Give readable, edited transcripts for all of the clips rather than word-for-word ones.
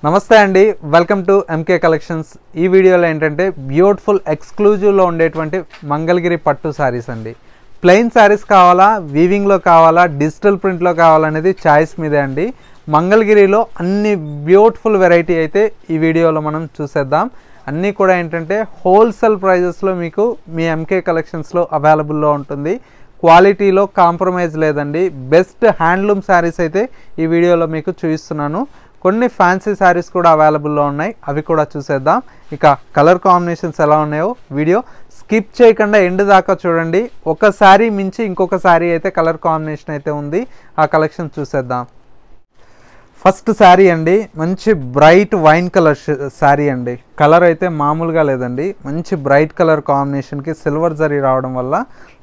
నమస్తే అండి, welcome to MK collections. ఈ వీడియోలో ఏంటంటే బ్యూటిఫుల్ ఎక్స్క్లూజివ్లో ఉండేటువంటి మంగళగిరి పట్టు శారీస్ అండి. ప్లెయిన్ శారీస్ కావాలా, వీవింగ్లో కావాలా, డిజిటల్ ప్రింట్లో కావాలనేది చాయిస్ మీదే అండి. మంగళగిరిలో అన్ని బ్యూటిఫుల్ వెరైటీ అయితే ఈ వీడియోలో మనం చూసేద్దాం. అన్నీ కూడా ఏంటంటే హోల్సేల్ ప్రైజెస్లో మీకు మీ ఎంకే కలెక్షన్స్లో అవైలబుల్లో ఉంటుంది. క్వాలిటీలో కాంప్రమైజ్ లేదండి. బెస్ట్ హ్యాండ్లూమ్ శారీస్ అయితే ఈ వీడియోలో మీకు చూపిస్తున్నాను. కొన్ని ఫ్యాన్సీ శారీస్ కూడా అవైలబుల్లో ఉన్నాయి, అవి కూడా చూసేద్దాం. ఇక కలర్ కాంబినేషన్స్ ఎలా ఉన్నాయో వీడియో స్కిప్ చేయకుండా ఎండ్ దాకా చూడండి. ఒక శారీ మించి ఇంకొక శారీ అయితే కలర్ కాంబినేషన్ అయితే ఉంది, ఆ కలెక్షన్ చూసేద్దాం. ఫస్ట్ శారీ అండి, మంచి బ్రైట్ వైన్ కలర్ శారీ అండి. కలర్ అయితే మామూలుగా లేదండి, మంచి బ్రైట్ కలర్ కాంబినేషన్కి సిల్వర్ జరీ రావడం వల్ల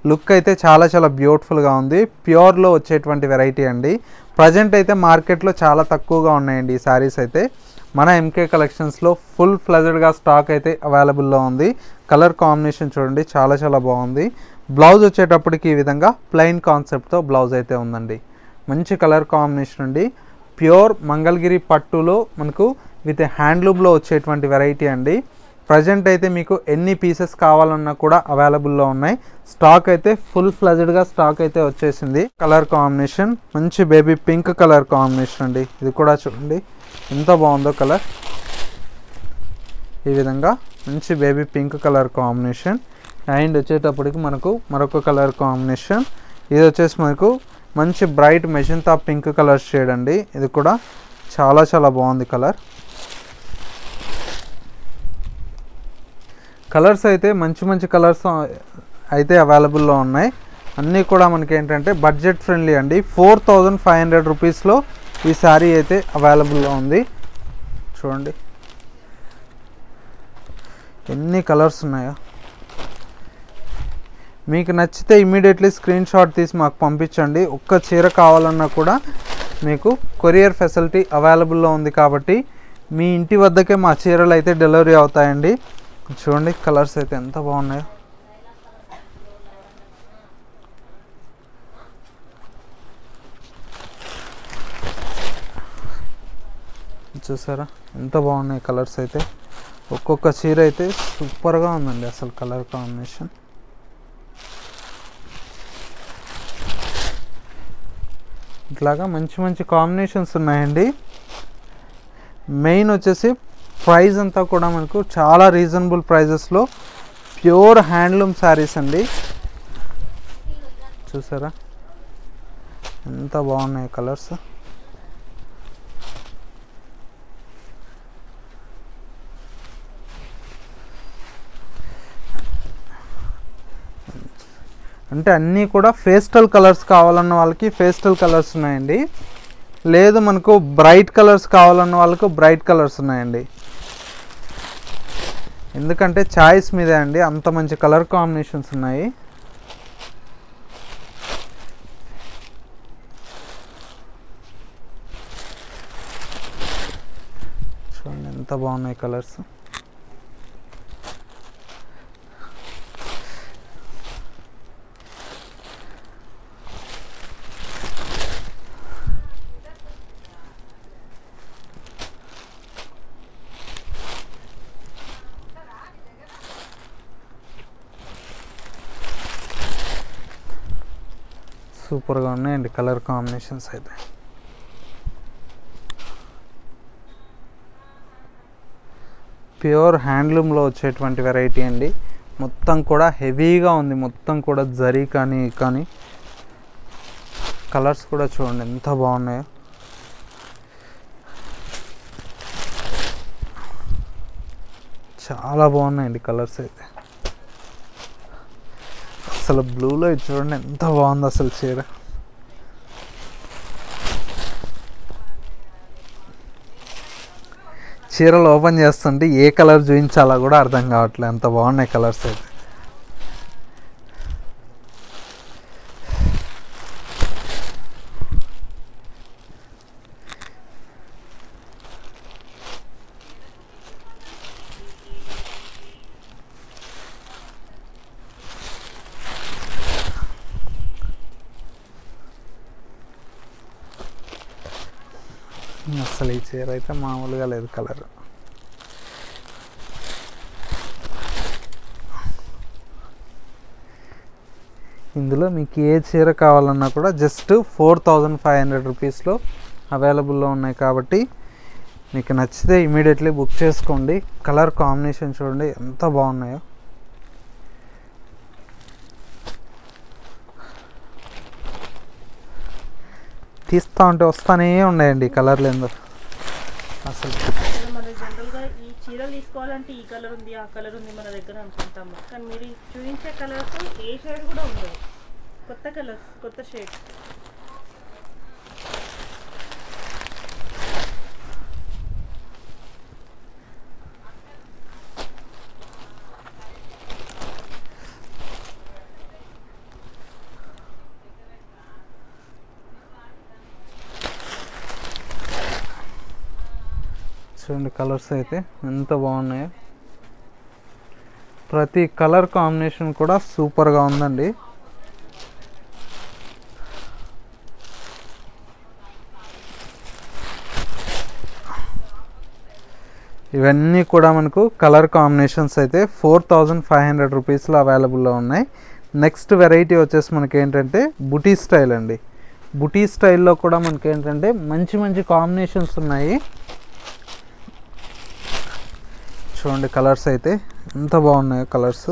లుక్ అయితే చాలా బ్యూటిఫుల్గా ఉంది. ప్యూర్లో వచ్చేటువంటి వెరైటీ అండి. ప్రజెంట్ అయితే మార్కెట్లో చాలా తక్కువగా ఉన్నాయండి ఈ శారీస్ అయితే. మన ఎంకే కలెక్షన్స్లో ఫుల్ ఫ్లెజెడ్గా స్టాక్ అయితే అవైలబుల్లో ఉంది. కలర్ కాంబినేషన్ చూడండి, చాలా బాగుంది. బ్లౌజ్ వచ్చేటప్పటికి ఈ విధంగా ప్లెయిన్ కాన్సెప్ట్తో బ్లౌజ్ అయితే ఉందండి. మంచి కలర్ కాంబినేషన్ అండి. ప్యూర్ మంగళగిరి పట్టులో మనకు విత్ హ్యాండ్లూమ్లో వచ్చేటువంటి వెరైటీ అండి. ప్రజెంట్ అయితే మీకు ఎన్ని పీసెస్ కావాలన్నా కూడా అవైలబుల్లో ఉన్నాయి. స్టాక్ అయితే ఫుల్ ఫ్లెజెడ్గా స్టాక్ అయితే వచ్చేసింది. కలర్ కాంబినేషన్ మంచి బేబీ పింక్ కలర్ కాంబినేషన్ అండి. ఇది కూడా చూడండి ఎంత బాగుందో కలర్. ఈ విధంగా మంచి baby pink colour combination. And వచ్చేటప్పటికి మనకు మరొక కలర్ కాంబినేషన్. ఇది వచ్చేసి మనకు మంచి bright magenta pink colour shade అండి. ఇది కూడా చాలా బాగుంది కలర్. కలర్స్ అయితే మంచి కలర్స్ అయితే అవైలబుల్లో ఉన్నాయి. అన్నీ కూడా మనకి ఏంటంటే బడ్జెట్ ఫ్రెండ్లీ అండి. 4500 రూపీస్లో ఈ శారీ అయితే అవైలబుల్లో ఉంది. చూడండి ఎన్ని కలర్స్ ఉన్నాయో. మీకు నచ్చితే ఇమీడియట్లీ స్క్రీన్ షాట్ తీసి మాకు పంపించండి. ఒక్క చీర కావాలన్నా కూడా మీకు కొరియర్ ఫెసిలిటీ అవైలబుల్లో ఉంది కాబట్టి మీ ఇంటి వద్దకే మా చీరలు అయితే డెలివరీ అవుతాయండి. చూడండి కలర్స్ అయితే ఎంత బాగున్నాయో. చూసారా ఎంత బాగున్నాయి కలర్స్ అయితే. ఒక్కొక్క చీర అయితే సూపర్గా ఉందండి అసలు కలర్ కాంబినేషన్. ఇట్లాగా మంచి కాంబినేషన్స్ ఉన్నాయండి. మెయిన్ వచ్చేసి ప్రైస్ అంతా కూడా మనకు చాలా రీజనబుల్ ప్రైజెస్లో ప్యూర్ హ్యాండ్లూమ్ శారీస్ అండి. చూసారా ఎంత బాగున్నాయి కలర్స్. అంటే అన్నీ కూడా పేస్టల్ కలర్స్ కావాలన్న వాళ్ళకి పేస్టల్ కలర్స్ ఉన్నాయండి. లేదు మనకు బ్రైట్ కలర్స్ కావాలన్న వాళ్ళకు బ్రైట్ కలర్స్ ఉన్నాయండి. ఎందుకంటే చాయిస్ మీదే అండి, అంత మంచి కలర్ కాంబినేషన్స్ ఉన్నాయి. చూడండి ఎంత బాగున్నాయి కలర్స్. సూపర్గా ఉన్నాయండి కలర్ కాంబినేషన్స్ అయితే. ప్యూర్ హ్యాండ్లూమ్లో వచ్చేటువంటి వెరైటీ అండి. మొత్తం కూడా హెవీగా ఉంది, మొత్తం కూడా జరీ కానీ కలర్స్ కూడా చూడండి ఎంత బాగున్నాయో. చాలా బాగున్నాయండి కలర్స్ అయితే. అసలు బ్లూలో ఇది చూడండి ఎంత బాగుంది అసలు చీర. చీరలు ఓపెన్ చేస్తుంటే ఏ కలర్ చూపించాలో కూడా అర్థం కావట్లేదు, ఎంత బాగున్నాయి కలర్స్ అయితే. అసలు ఈ చీర అయితే మామూలుగా లేదు కలర్. ఇందులో మీకు ఏ చీర కావాలన్నా కూడా జస్ట్ 4500 రూపీస్లో అవైలబుల్లో ఉన్నాయి కాబట్టి మీకు నచ్చితే ఇమీడియట్లీ బుక్ చేసుకోండి. కలర్ కాంబినేషన్ చూడండి ఎంత బాగున్నాయో. తీస్తూ ఉంటే వస్తానే ఉన్నాయండి కలర్లు ఎందుకు అసలు. మనం జనరల్గా ఈ చీరలు తీసుకోవాలంటే ఈ కలర్ ఉంది ఆ కలర్ ఉంది మన దగ్గర అనుకుంటాము, కానీ మీరు చూపించే కలర్స్ ఏ షేడ్ కూడా ఉండవు, కొత్త కలర్స్ కొత్త షేడ్స్. చూడండి కలర్స్ అయితే ఎంత బాగున్నాయో. ప్రతి కలర్ కాంబినేషన్ కూడా సూపర్గా ఉందండి. ఇవన్నీ కూడా మనకు కలర్ కాంబినేషన్స్ అయితే 4500 రూపీస్లో అవైలబుల్లో ఉన్నాయి. నెక్స్ట్ వెరైటీ వచ్చేసి మనకి ఏంటంటే బుటీ స్టైల్ అండి. బుటీ స్టైల్లో కూడా మనకి ఏంటంటే మంచి మంచి కాంబినేషన్స్ ఉన్నాయి. చూడండి కలర్స్ అయితే ఎంత బాగున్నాయో కలర్స్.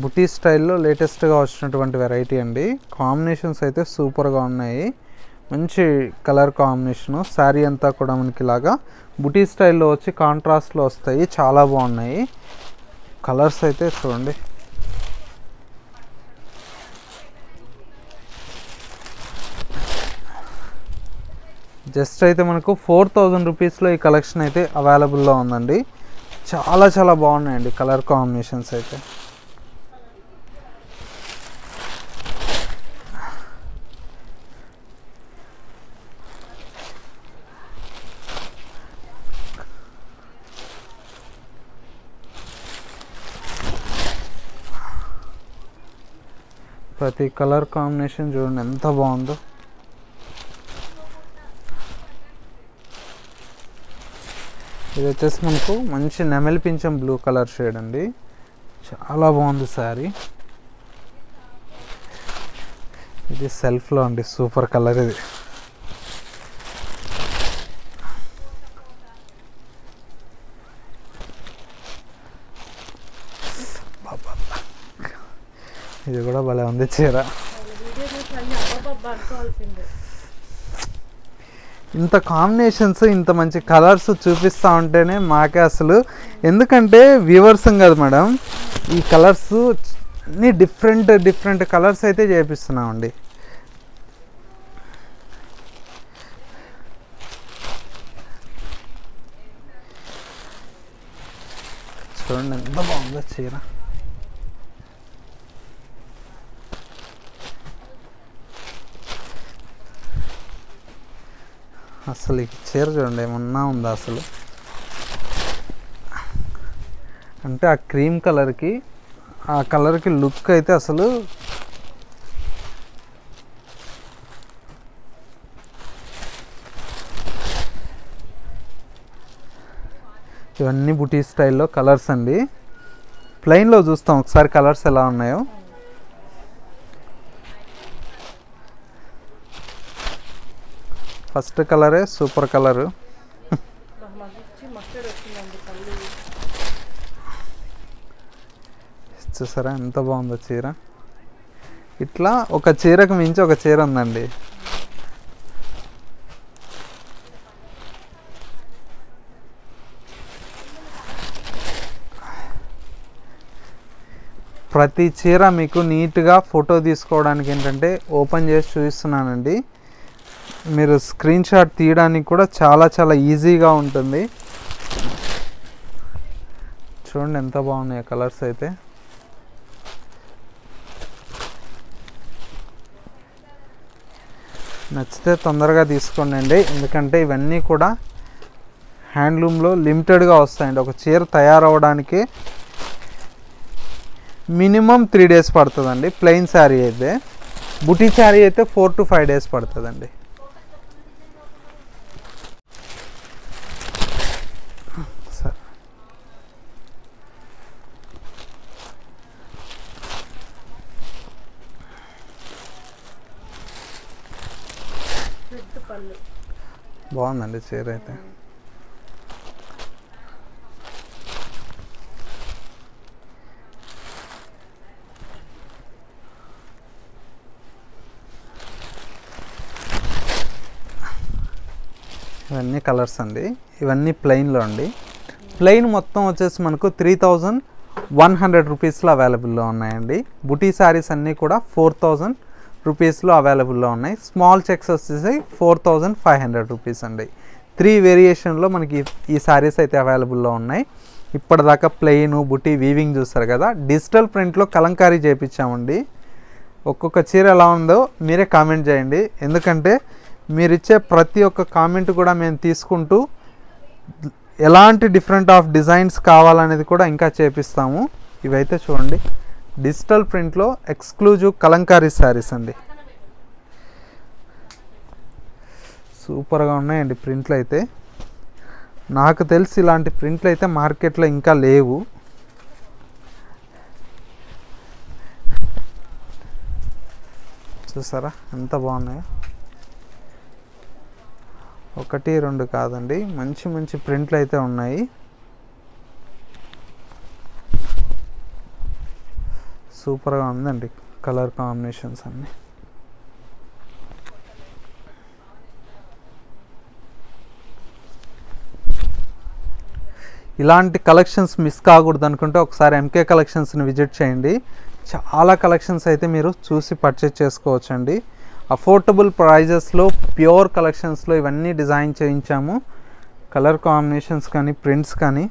బుటీ స్టైల్లో లేటెస్ట్గా వచ్చినటువంటి వెరైటీ అండి. కాంబినేషన్స్ అయితే సూపర్గా ఉన్నాయి. మంచి కలర్ కాంబినేషను. శారీ అంతా కూడా మనకి ఇలాగా బుటీ స్టైల్లో వచ్చి కాంట్రాస్ట్లో వస్తాయి, చాలా బాగున్నాయి కలర్స్ అయితే. చూడండి జస్ట్ అయితే మనకు 4000 రూపీస్లో ఈ కలెక్షన్ అయితే అవైలబుల్లో ఉందండి. చాలా చాలా బాగున్నాయండి కలర్ కాంబినేషన్స్ అయితే. ప్రతి కలర్ కాంబినేషన్ చూడండి ఎంత బాగుందో. ఇది వచ్చేసి మనకు మంచి నెమలి పింఛం బ్లూ కలర్ షేడ్ అండి, చాలా బాగుంది శారీ. ఇది సెల్ఫ్లో అండి, సూపర్ కలర్ ఇది. ఇది కూడా భలే ఉంది చీర. ఇంత కాంబినేషన్స్ ఇంత మంచి కలర్స్ చూపిస్తూ ఉంటేనే మాకే అసలు, ఎందుకంటే వ్యూవర్స్ కాదు మేడం, ఈ కలర్స్ అన్ని డిఫరెంట్ డిఫరెంట్ కలర్స్ అయితే చేపిస్తున్నామండి. చూడండి ఎంత బాగుందో చీర. అసలు ఈ చీర చూడండి ఏమన్నా ఉందా అసలు. అంటే ఆ క్రీమ్ కలర్కి ఆ కలర్కి లుక్ అయితే అసలు ఇవన్నీ బుటీ స్టైల్లో కలర్స్ అండి. ప్లెయిన్లో చూస్తాం ఒకసారి కలర్స్ ఎలా ఉన్నాయో. ఫస్ట్ కలరే సూపర్ కలరు. చూసారా ఎంత బాగుందో చీర. ఇట్లా ఒక చీరకు మించి ఒక చీర ఉందండి. ప్రతి చీర మీకు నీట్గా ఫోటో తీసుకోవడానికి ఏంటంటే ఓపెన్ చేసి చూపిస్తున్నానండి. మీరు స్క్రీన్ షాట్ తీయడానికి కూడా చాలా చాలా ఈజీగా ఉంటుంది. చూడండి ఎంత బాగున్నాయి కలర్స్ అయితే. నచ్చితే తొందరగా తీసుకోండి, ఎందుకంటే ఇవన్నీ కూడా హ్యాండ్లూమ్లో లిమిటెడ్గా వస్తాయండి. ఒక చీర తయారవడానికి మినిమం 3 days పడుతుందండి ప్లెయిన్ శారీ అయితే. బుటీ శారీ అయితే 4 to 5 days పడుతుందండి. బాగుందండి చీర అయితే. ఇవన్నీ కలర్స్ అండి, ఇవన్నీ ప్లెయిన్లో అండి. ప్లెయిన్ మొత్తం వచ్చేసి మనకు 3100 రూపీస్లో అవైలబుల్లో ఉన్నాయండి. బుటీ శారీస్ అన్నీ కూడా 4000 రూపీస్లో అవైలబుల్లో ఉన్నాయి. స్మాల్ చెక్స్ వచ్చేసి 4500 రూపీస్ అండి. 3 వేరియేషన్లో మనకి ఈ శారీస్ అయితే అవైలబుల్లో ఉన్నాయి. ఇప్పటిదాకా ప్లెయిన్, బుటీ, వీవింగ్ చూస్తారు కదా. డిజిటల్ ప్రింట్లో కలంకారీ చేయించామండి. ఒక్కొక్క చీర ఎలా ఉందో మీరే కామెంట్ చేయండి, ఎందుకంటే మీరు ఇచ్చే ప్రతి ఒక్క కామెంట్ కూడా మేము తీసుకుంటూ ఎలాంటి డిఫరెంట్ ఆఫ్ డిజైన్స్ కావాలనేది కూడా ఇంకా చేపిస్తాము. ఇవైతే చూడండి డిజిటల్ ప్రింట్లో ఎక్స్క్లూజివ్ కలంకారీ శారీస్ అండి. సూపర్గా ఉన్నాయండి ప్రింట్లు అయితే. నాకు తెలిసి ఇలాంటి ప్రింట్లు అయితే మార్కెట్లో ఇంకా లేవు. చూసారా ఎంత బాగున్నాయో. 1, 2 కాదండి, మంచి మంచి ప్రింట్లు అయితే ఉన్నాయి. సూపర్గా ఉందండి కలర్ కాంబినేషన్స్ అన్నీ. ఇలాంటి కలెక్షన్స్ మిస్ కాకూడదు అనుకుంటే ఒకసారి ఎంకే కలెక్షన్స్ని విజిట్ చేయండి. చాలా కలెక్షన్స్ అయితే మీరు చూసి పర్చేజ్ చేసుకోవచ్చండి. అఫోర్డబుల్ ప్రైజెస్లో ప్యూర్ కలెక్షన్స్లో ఇవన్నీ డిజైన్ చేయించాము. కలర్ కాంబినేషన్స్ కానీ ప్రింట్స్ కానీ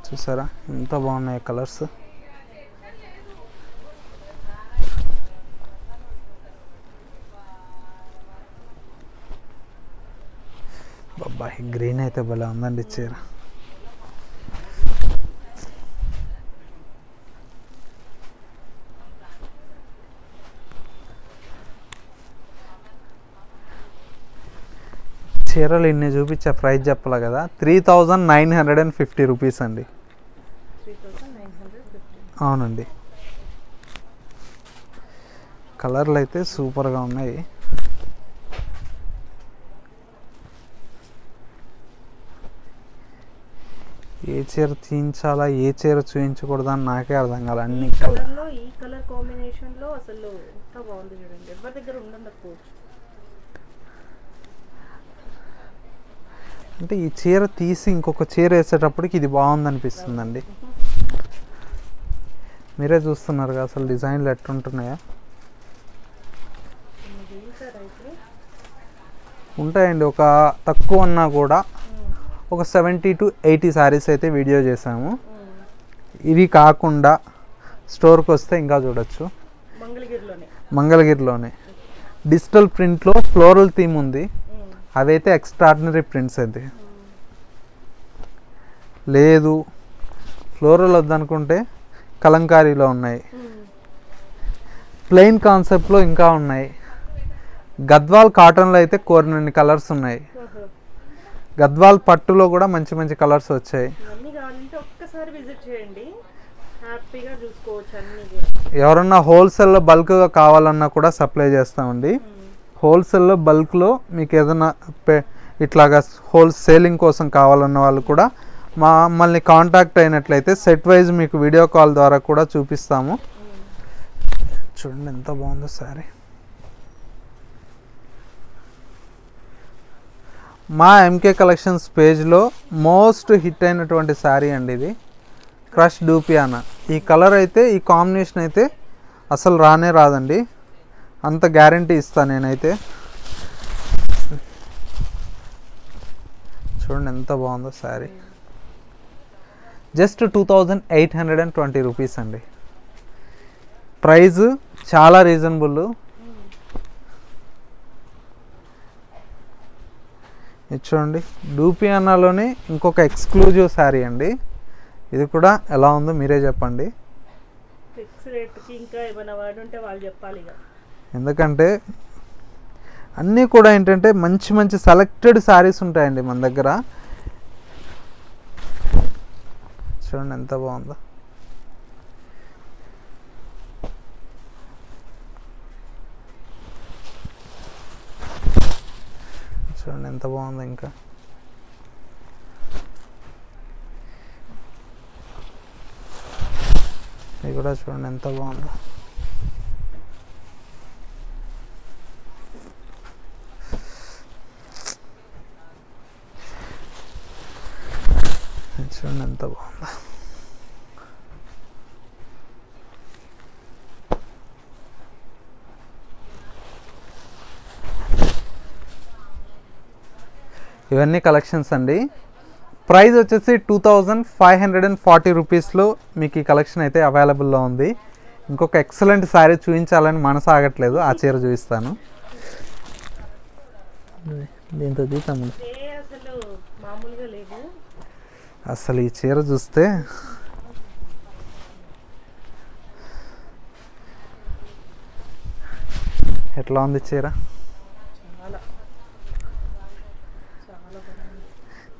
చూసారా ఎంత బాగున్నాయి కలర్స్. బాబాయ్ గ్రీన్ అయితే భలే ఉందండి చీర. చీరలు ఇన్ని చూపించే ప్రైస్ చెప్పాలి కదా. 3950 రూపీస్ అండి. అవునండి. కలర్లు అయితే సూపర్గా ఉన్నాయి. ఏ చీర తీయించాలా ఏ చీర చూపించకూడదు అని నాకే అర్థం కాదు. అన్ని కలర్లో ఈ కలర్ కాంబినేషన్లో అసలు ఎంత బాగుంది చూడండి. ఎవరి దగ్గర ఉండకపోవచ్చు. అంటే ఈ చీర తీసి ఇంకొక చీర వేసేటప్పటికి ఇది బాగుంది అనిపిస్తుందండి. మీరే చూస్తున్నారు కదా అసలు డిజైన్లు ఎట్లుంటున్నాయా. ఉంటాయండి, ఒక తక్కువ అన్నా కూడా ఒక 70 to 80 శారీస్ అయితే వీడియో చేసాము. ఇది కాకుండా స్టోర్కి వస్తే ఇంకా చూడొచ్చు. మంగళగిరిలోనే డిజిటల్ ప్రింట్లో ఫ్లోరల్ థీమ్ ఉంది. అదైతే ఎక్స్ట్రాడినరీ ప్రింట్స్ అయితే. లేదు ఫ్లోరల్ వద్దనుకుంటే కలంకారీలో ఉన్నాయి. ప్లెయిన్ కాన్సెప్ట్లో ఇంకా ఉన్నాయి. గద్వాల్ కాటన్లో అయితే కోరినన్ని కలర్స్ ఉన్నాయి. గద్వాల్ పట్టులో కూడా మంచి మంచి కలర్స్ వచ్చాయి. ఎవరన్నా హోల్సేల్లో బల్క్గా కావాలన్నా కూడా సప్లై చేస్తామండి. హోల్సేల్లో బల్క్లో మీకు ఏదైనా ఇట్లాగా సేలింగ్ కోసం కావాలన్న వాళ్ళు కూడా మమ్మల్ని కాంటాక్ట్ అయినట్లయితే సెట్ వైజ్ మీకు వీడియో కాల్ ద్వారా కూడా చూపిస్తాము. చూడండి ఎంత బాగుందో శారీ. మా ఎంకే కలెక్షన్స్ పేజ్లో మోస్ట్ హిట్ అయినటువంటి శారీ అండి ఇది. క్రష్ డూపియానా. ఈ కలర్ అయితే ఈ కాంబినేషన్ అయితే అసలు రానే రాదండి, అంత గ్యారంటీ ఇస్తాను నేనైతే. చూడండి ఎంత బాగుందో శారీ. జస్ట్ 2820 రూపీస్ అండి. ప్రైజ్ చాలా రీజనబుల్. ఇది చూడండి డూపియానాలోనే ఇంకొక ఎక్స్క్లూజివ్ శారీ అండి. ఇది కూడా ఎలా ఉందో మీరే చెప్పండి. ఫిక్స్ రేట్కి ఇంకా ఏమైనా వర్డ్ ఉంటే వాళ్ళు చెప్పాలి ఇక. ఎందుకంటే అన్నీ కూడా ఏంటంటే మంచి మంచి సెలెక్టెడ్ శారీస్ ఉంటాయండి మన దగ్గర. చూడండి ఎంత బాగుందో. చూడండి ఎంత బాగుందో. ఇంకా ఇది కూడా చూడండి ఎంత బాగుందో. చూడండి ఎంత బాగుందో. ఇవన్నీ కలెక్షన్స్ అండి. ప్రైస్ వచ్చేసి 2540 రూపీస్లో మీకు ఈ కలెక్షన్ అయితే అవైలబుల్లో ఉంది. ఇంకొక ఎక్సలెంట్ శారీ చూపించాలని మనసు ఆగట్లేదు, ఆ చీర చూపిస్తాను. దీంతో తీసాము అసలు ఈ చీర చూస్తే ఎట్లా ఉంది చీర.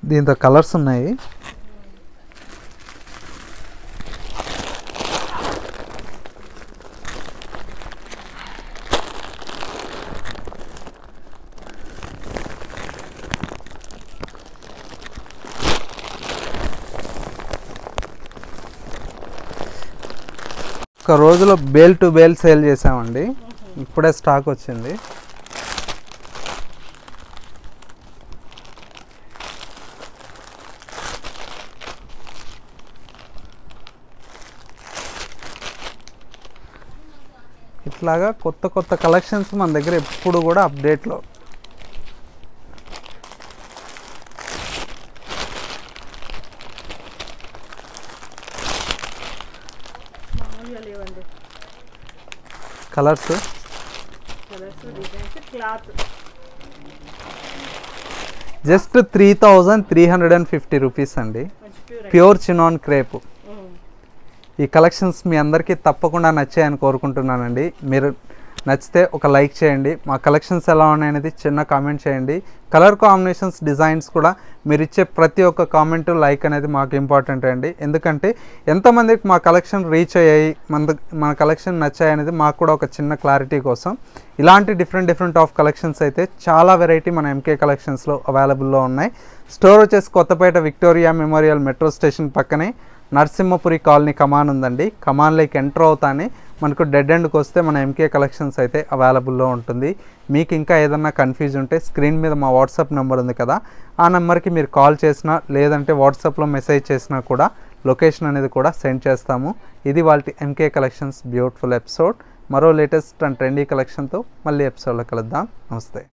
దీంతో కలర్స్ ఉన్నాయి. ఒక రోజులో బేల్ టు బేల్ సేల్ చేసామండి. ఇప్పుడే స్టాక్ వచ్చింది. ఇట్లాగా కొత్త కొత్త కలెక్షన్స్ మన దగ్గర ఎప్పుడు కూడా అప్డేట్లో. కలర్స్ జస్ట్ 3350 రూపీస్ అండి. Pure chinon crepe. ఈ కలెక్షన్స్ మీ అందరికీ తప్పకుండా నచ్చాయని కోరుకుంటున్నానండి. మీరు నచ్చితే ఒక లైక్ చేయండి. మా కలెక్షన్స్ ఎలా ఉన్నాయనేది చిన్న కామెంట్ చేయండి. కలర్ కాంబినేషన్స్, డిజైన్స్ కూడా మీరు ఇచ్చే ప్రతి ఒక్క కామెంట్, లైక్ అనేది మాకు ఇంపార్టెంట్ అండి. ఎందుకంటే ఎంతమందికి మా కలెక్షన్ రీచ్ అయ్యాయి, మన కలెక్షన్ నచ్చాయి అనేది మాకు కూడా ఒక చిన్న క్లారిటీ కోసం. ఇలాంటి డిఫరెంట్ ఆఫ్ కలెక్షన్స్ అయితే చాలా వెరైటీ మన ఎంకే కలెక్షన్స్లో అవైలబుల్లో ఉన్నాయి. స్టోర్ వచ్చేసి Kothapet Victoria Memorial metro station పక్కనే నరసింహపురి కాలనీ కమాన్ ఉందండి. కమాన్లోకి ఎంటర్ అవుతానే మనకు డెడ్ ఎండ్కి వస్తే మన ఎంకే కలెక్షన్స్ అయితే అవైలబుల్లో ఉంటుంది. మీకు ఇంకా ఏదన్నా కన్ఫ్యూజ్ ఉంటే స్క్రీన్ మీద మా వాట్సాప్ నెంబర్ ఉంది కదా, ఆ నెంబర్కి మీరు కాల్ చేసినా లేదంటే వాట్సాప్లో మెసేజ్ చేసినా కూడా లొకేషన్ అనేది కూడా సెండ్ చేస్తాము. ఇది వాళ్ళ ఎంకే కలెక్షన్స్ బ్యూటిఫుల్ ఎపిసోడ్. మరో లేటెస్ట్ అండ్ ట్రెండీ కలెక్షన్తో మళ్ళీ ఎపిసోడ్లో కలుద్దాం. నమస్తే.